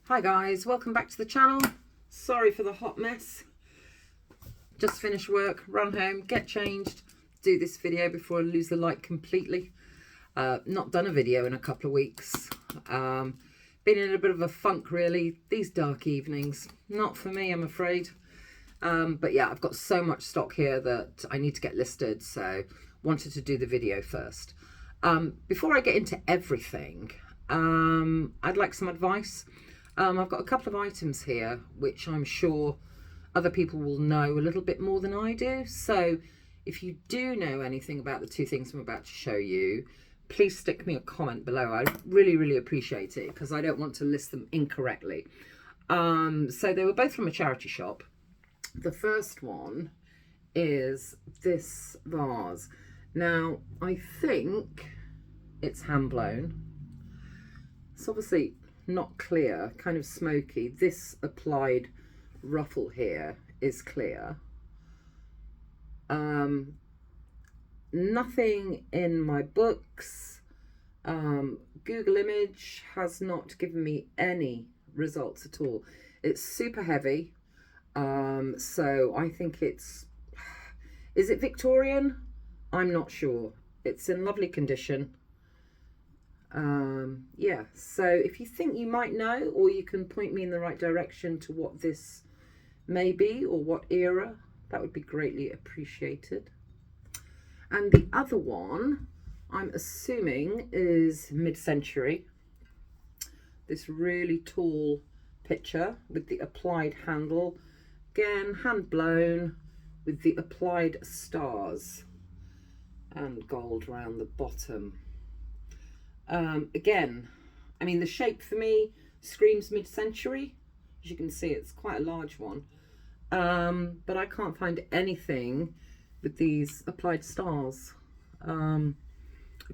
Hi guys, welcome back to the channel. Sorry for the hot mess. Just finished work, run home, get changed, do this video before I lose the light completely. Not done a video in a couple of weeks. Been in a bit of a funk really, these dark evenings. Not for me, I'm afraid. But yeah, I've got so much stock here that I need to get listed, so wanted to do the video first. Before I get into everything, I'd like some advice. I've got a couple of items here which I'm sure other people will know a little bit more than I do. So if you do know anything about the two things I'm about to show you, please stick me a comment below. I really appreciate it because I don't want to list them incorrectly. So they were both from a charity shop. The first one is this vase. Now I think it's hand blown. It's obviously not clear, kind of smoky. This applied ruffle here is clear. Nothing in my books. Google image has not given me any results at all. It's super heavy. So I think is it Victorian? I'm not sure. It's in lovely condition. Yeah, so if you think you might know, or you can point me in the right direction to what this may be or what era, that would be greatly appreciated. And the other one, I'm assuming, is mid-century. This really tall picture with the applied handle. Again, hand blown with the applied stars and gold around the bottom. Again, I mean, the shape for me screams mid-century. As you can see, it's quite a large one. But I can't find anything with these applied stars. A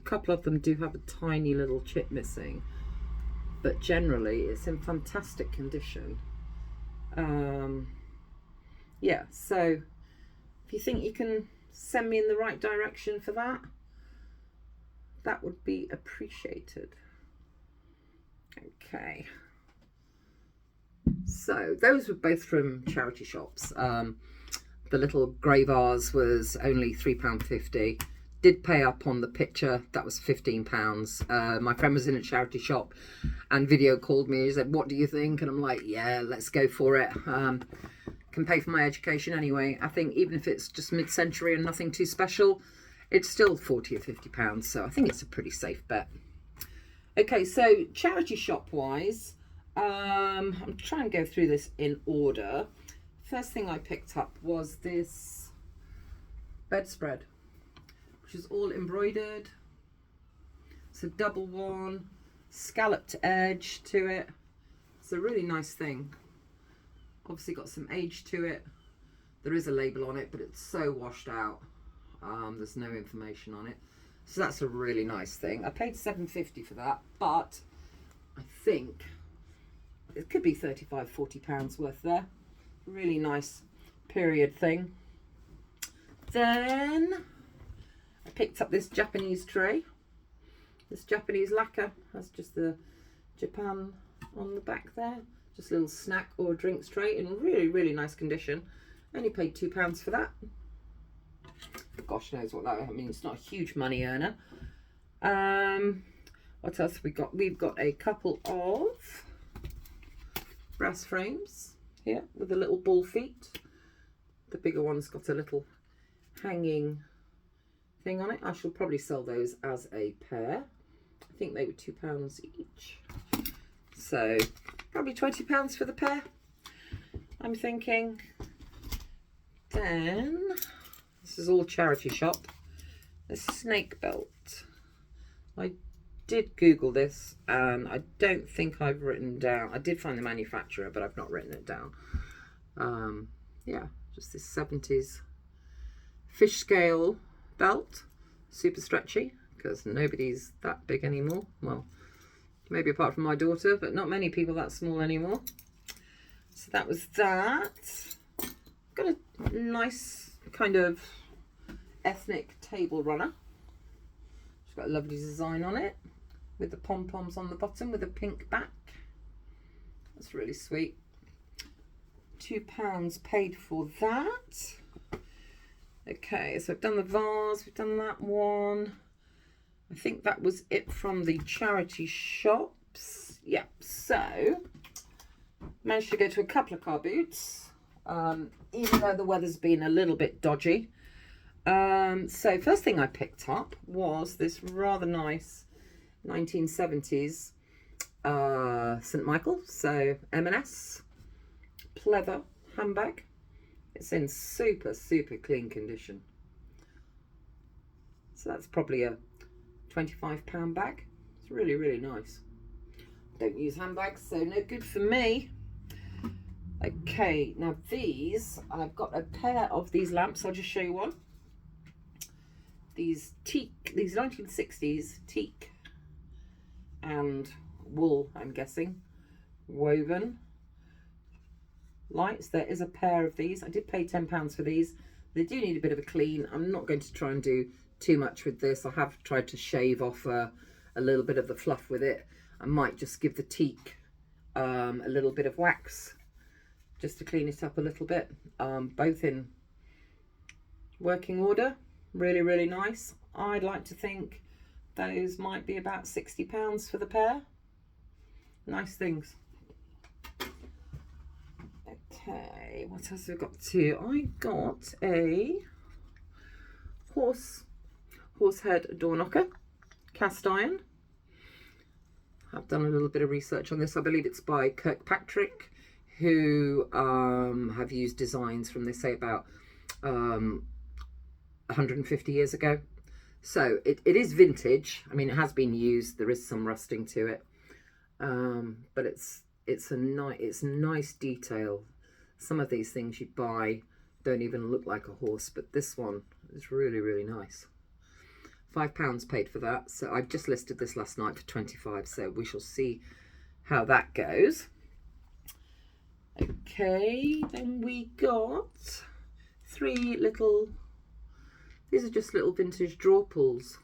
couple of them do have a tiny little chip missing, but generally it's in fantastic condition. Yeah, so if you think you can send me in the right direction for that, that would be appreciated. Okay, so those were both from charity shops. The little grey vase was only £3.50. Did pay up on the picture, that was £15. My friend was in a charity shop and video called me. He said, "What do you think?" And I'm like, yeah, let's go for it. Can pay for my education anyway. I think even if it's just mid-century and nothing too special, it's still £40 or £50, so I think it's a pretty safe bet. Okay, so charity shop wise, I'm trying to go through this in order. First thing I picked up was this bedspread, which is all embroidered. It's a double one, scalloped edge to it. It's a really nice thing. Obviously got some age to it. There is a label on it, but it's so washed out. There's no information on it, so that's a really nice thing. I paid £7.50 for that, but I think it could be £35–40 worth there. Really nice period thing. Then I picked up this Japanese tray. This Japanese lacquer has just the Japan on the back there. Just a little snack or drinks tray in really nice condition. Only paid £2 for that. Gosh knows what that, I mean, it's not a huge money earner. What else have we got? We've got a couple of brass frames here with the little bull feet. The bigger one's got a little hanging thing on it. I shall probably sell those as a pair. I think they were £2 each, so probably £20 for the pair, I'm thinking. Then this is all charity shop. The snake belt. I did Google this and I don't think I've written down. I did find the manufacturer, but I've not written it down. Yeah, just this 70s fish scale belt. Super stretchy because nobody's that big anymore. Well, maybe apart from my daughter, but not many people that small anymore. So that was that. Got a nice kind of ethnic table runner. It's got a lovely design on it with the pom-poms on the bottom with a pink back. That's really sweet. £2 paid for that. Okay, so I've done the vase, we've done that one. I think that was it from the charity shops. Yeah, so managed to go to a couple of car boots, even though the weather's been a little bit dodgy. So first thing I picked up was this rather nice 1970s St. Michael, so M&S pleather handbag. It's in super clean condition, so that's probably a £25 bag. It's really nice. Don't use handbags, so no good for me. Okay, now these, I've got a pair of these lamps. I'll just show you one. These teak, these 1960s teak and wool, I'm guessing, woven lights. There is a pair of these. I did pay £10 for these. They do need a bit of a clean. I'm not going to try and do too much with this. I have tried to shave off a little bit of the fluff with it. I might just give the teak a little bit of wax just to clean it up a little bit. Both in working order. Really nice. I'd like to think those might be about £60 for the pair. Nice things. Okay, what else have we got to? I got a horsehead door knocker, cast iron. I've done a little bit of research on this. I believe it's by Kirkpatrick, who have used designs from, they say, about 150 years ago. So it is vintage. I mean, it has been used. There is some rusting to it, but it's nice detail. Some of these things you buy don't even look like a horse, but this one is really nice. £5 paid for that. So I've just listed this last night for 25. So we shall see how that goes. Okay, then we got these are just little vintage draw pulls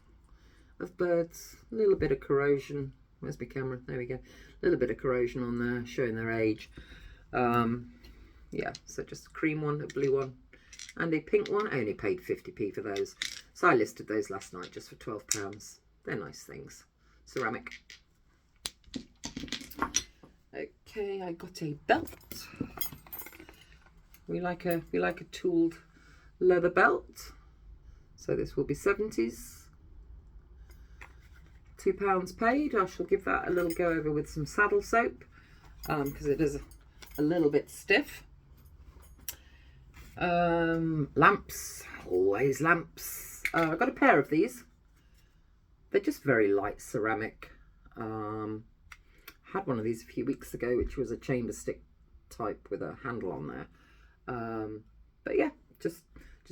of birds. A little bit of corrosion. Where's my camera? There we go. A little bit of corrosion on there, showing their age. Yeah, so just a cream one, a blue one, and a pink one. I only paid 50p for those. So I listed those last night just for £12. They're nice things. Ceramic. Okay, I got a belt. We like a tooled leather belt. So this will be 70s. £2 paid. I shall give that a little go over with some saddle soap because it is a little bit stiff. Lamps, always lamps. I got a pair of these. They're just very light ceramic. Had one of these a few weeks ago, which was a chamber stick type with a handle on there. But yeah, just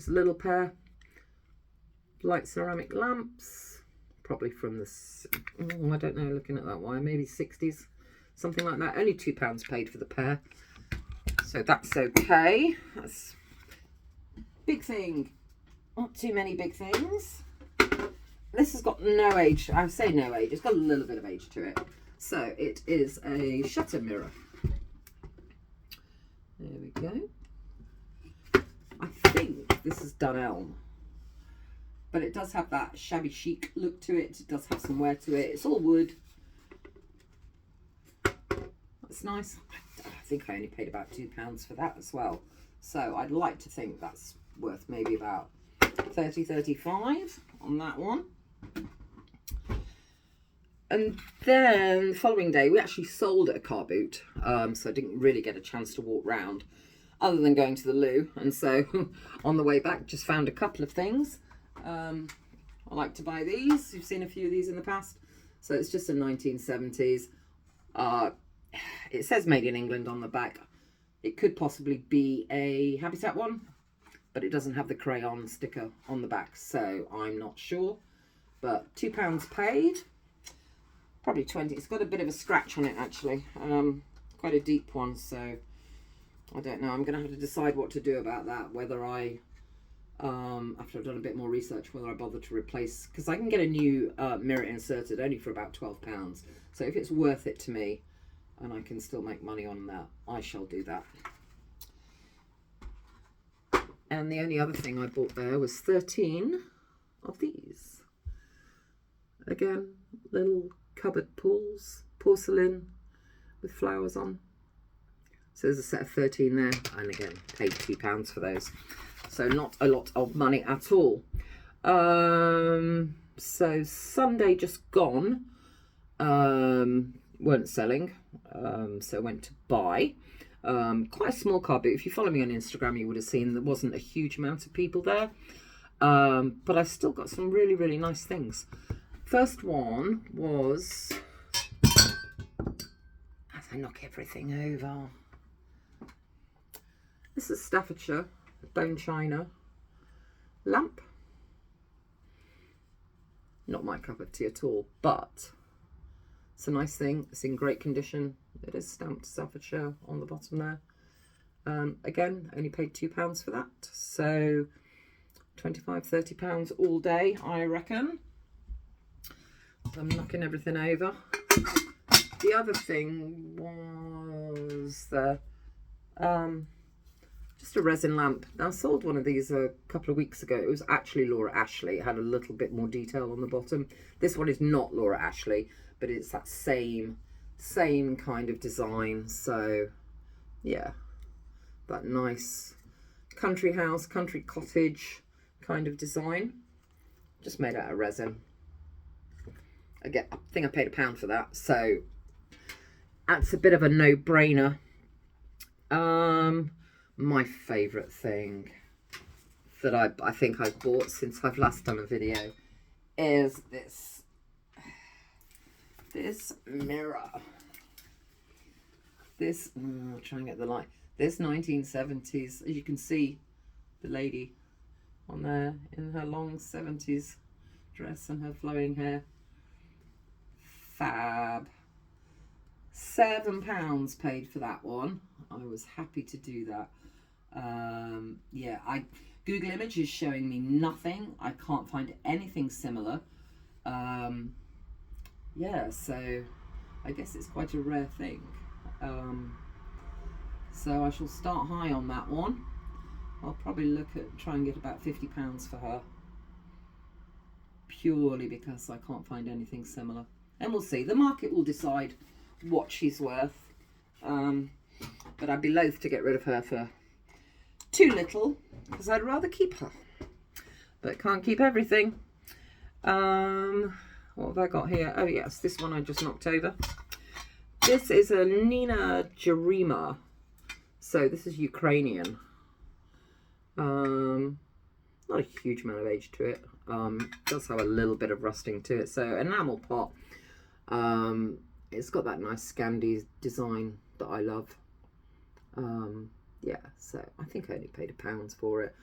a little pair. Light ceramic lamps, probably from the, I don't know, looking at that wire, maybe 60s, something like that. Only £2 paid for the pair, so that's okay. That's big thing, not too many big things. This has got no age. I say no age, it's got a little bit of age to it. So it is a shutter mirror. There we go. I think this is Dunelm, but it does have that shabby chic look to it. It does have some wear to it. It's all wood. That's nice. I think I only paid about £2 for that as well. So I'd like to think that's worth maybe about 30, 35 on that one. And then the following day, we actually sold at a car boot. So I didn't really get a chance to walk round other than going to the loo. And so on the way back, just found a couple of things. I like to buy these. You've seen a few of these in the past. So it's just a 1970s. It says made in England on the back. It could possibly be a Habitat one, but it doesn't have the crayon sticker on the back, so I'm not sure. But £2 paid. Probably 20. It's got a bit of a scratch on it actually. Quite a deep one, so I don't know. I'm going to have to decide what to do about that. Whether I, after I've done a bit more research, whether I bother to replace, because I can get a new mirror inserted only for about £12. So if it's worth it to me, and I can still make money on that, I shall do that. And the only other thing I bought there was 13 of these. Again, little cupboard pools, porcelain with flowers on. So there's a set of 13 there, and again, paid £2 for those. So not a lot of money at all. So Sunday just gone, weren't selling, so I went to buy. Quite a small car, but if you follow me on Instagram, you would have seen there wasn't a huge amount of people there. But I still got some really, really nice things. First one was, as I knock everything over, this is Staffordshire bone china lamp. Not my cup of tea at all, but it's a nice thing. It's in great condition. It is stamped Staffordshire on the bottom there. Again, only paid £2 for that. So £25–30 all day, I reckon. I'm knocking everything over. The other thing was the just a resin lamp. Now, I sold one of these a couple of weeks ago. It was actually Laura Ashley. It had a little bit more detail on the bottom. This one is not Laura Ashley, but it's that same kind of design. So yeah, that nice country house, country cottage kind of design, just made out of resin. Again, I think I paid £1 for that, so that's a bit of a no-brainer. My favourite thing that I think I've bought since I've last done a video is this mirror. I'll try and get the light. This 1970s, as you can see, the lady on there in her long 70s dress and her flowing hair. Fab. £7 paid for that one. I was happy to do that. Yeah, Google Image is showing me nothing. I can't find anything similar. Yeah, so I guess it's quite a rare thing. So I shall start high on that one. I'll probably try and get about £50 for her, purely because I can't find anything similar. And we'll see. The market will decide what she's worth. But I'd be loath to get rid of her for too little, because I'd rather keep her. But can't keep everything. What have I got here? Oh yes, this one I just knocked over. This is a Nina Jarima. So this is Ukrainian. Not a huge amount of age to it. Does have a little bit of rusting to it. So enamel pot. It's got that nice Scandi design that I love. Yeah, so I think I only paid £1 for it.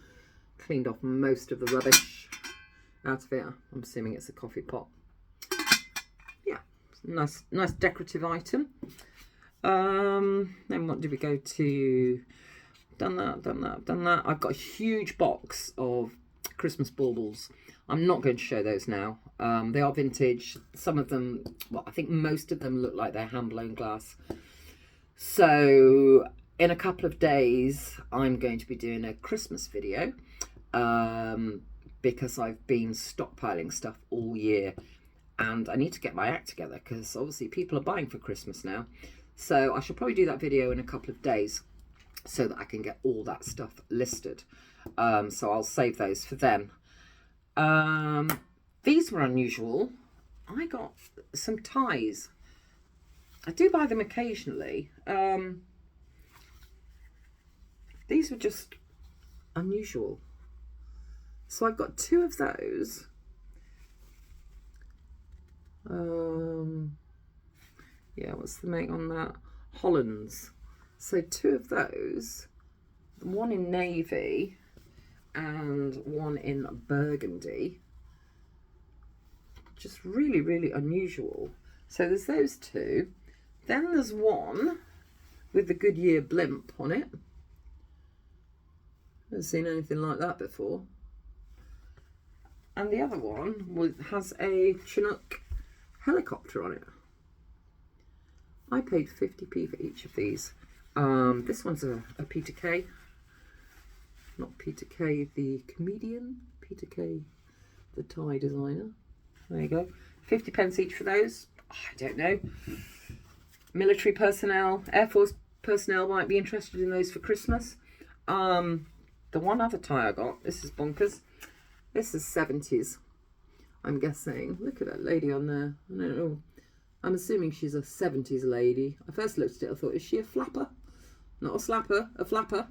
Cleaned off most of the rubbish out of it. I'm assuming it's a coffee pot. Yeah, nice decorative item. Then what did we go to? Done that. I've got a huge box of Christmas baubles. I'm not going to show those now. They are vintage. Some of them, well, I think most of them look like they're hand-blown glass. So in a couple of days, I'm going to be doing a Christmas video because I've been stockpiling stuff all year and I need to get my act together because obviously people are buying for Christmas now. So I shall probably do that video in a couple of days so that I can get all that stuff listed. So I'll save those for then. These were unusual. I got some ties. I do buy them occasionally. These were just unusual. So I've got 2 of those. Yeah, what's the make on that? Hollands. So 2 of those. One in navy and one in burgundy. Just really, really unusual. So there's those 2. Then there's one with the Goodyear blimp on it. Never seen anything like that before. And the other one has a Chinook helicopter on it. I paid 50p for each of these. This one's a Peter Kay. Not Peter Kay the comedian, Peter Kay the tie designer. There you go. 50 pence each for those. I don't know. Military personnel, Air Force personnel might be interested in those for Christmas. The one other tie I got, this is bonkers. This is 70s, I'm guessing. Look at that lady on there. I don't know. I'm assuming she's a 70s lady. I first looked at it, I thought, is she a flapper? Not a slapper, a flapper.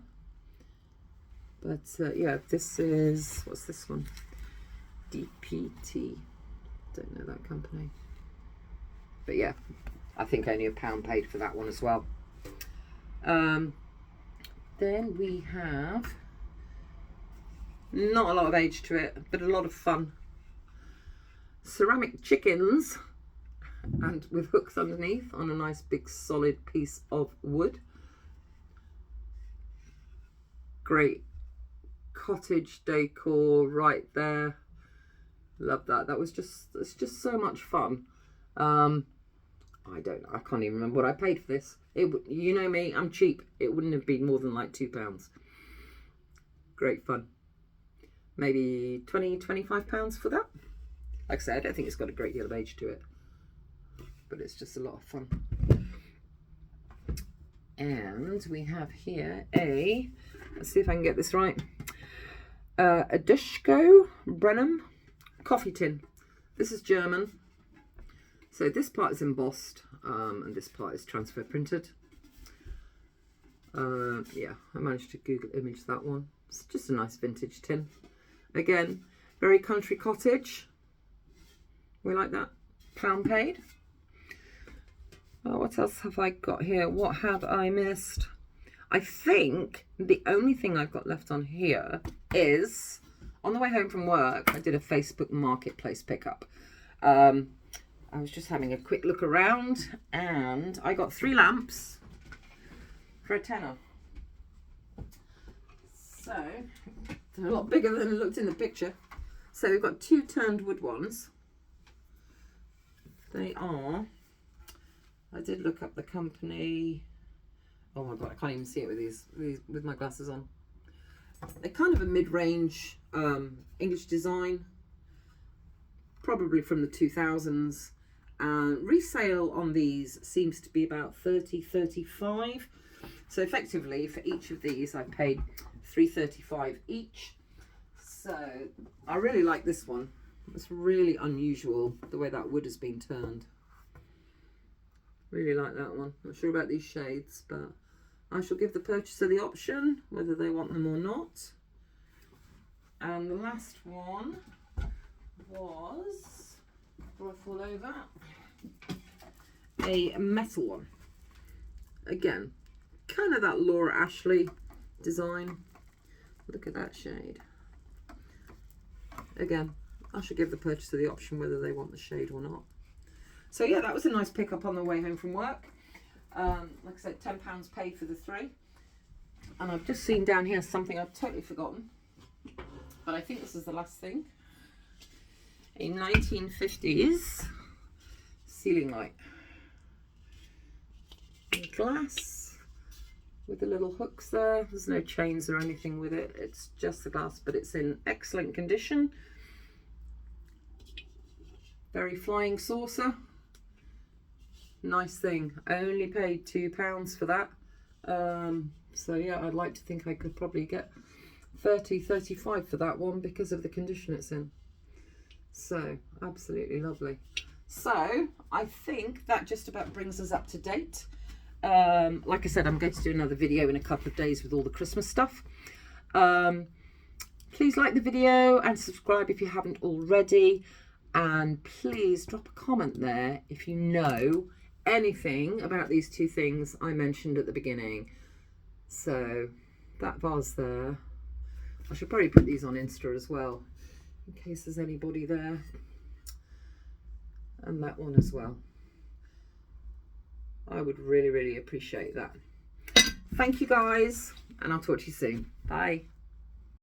But yeah, this is, what's this one? DPT. Don't know that company. But yeah, I think only £1 paid for that one as well. Then we have, not a lot of age to it, but a lot of fun. Ceramic chickens, and with hooks underneath on a nice big solid piece of wood. Great cottage decor right there. Love that. It's just so much fun. I can't even remember what I paid for this. You know me, I'm cheap. It wouldn't have been more than like £2. Great fun. Maybe £20-25 for that. Like I said, I don't think it's got a great deal of age to it, but it's just a lot of fun. And we have here let's see if I can get this right, a Duschko Brennan coffee tin. This is German. So this part is embossed, and this part is transfer printed. Yeah, I managed to Google image that one. It's just a nice vintage tin. Again, very country cottage. We like that. £1 paid. Oh, what else have I got here? What have I missed? I think the only thing I've got left on here is, on the way home from work, I did a Facebook Marketplace pickup. I was just having a quick look around and I got 3 lamps for a tenner. So, they're a lot bigger than it looked in the picture. So we've got 2 turned wood ones. They are, I did look up the company. Oh my god, I can't even see it with my glasses on. They're kind of a mid-range English design, probably from the 2000s. Resale on these seems to be about 30-35. So effectively for each of these I paid $3.35 each. So I really like this one. It's really unusual the way that wood has been turned. Really like that one. Not sure about these shades, but I shall give the purchaser the option whether they want them or not. And the last one was, before I fall over, a metal one. Again, kind of that Laura Ashley design. Look at that shade. Again, I should give the purchaser the option whether they want the shade or not. So yeah, that was a nice pickup on the way home from work. Like I said, £10 paid for the 3. And I've just seen down here something I've totally forgotten, but I think this is the last thing. A 1950s ceiling light. Glass with the little hooks there. There's no chains or anything with it. It's just the glass, but it's in excellent condition. Very flying saucer. Nice thing. I only paid £2 for that. So yeah, I'd like to think I could probably get 30-35 for that one because of the condition it's in. So absolutely lovely. So I think that just about brings us up to date. Like I said, I'm going to do another video in a couple of days with all the Christmas stuff. Please like the video and subscribe if you haven't already. And please drop a comment there if you know anything about these 2 things I mentioned at the beginning. So that vase there, I should probably put these on Insta as well in case there's anybody there, and that one as well. I would really appreciate that. Thank you guys, and I'll talk to you soon. Bye.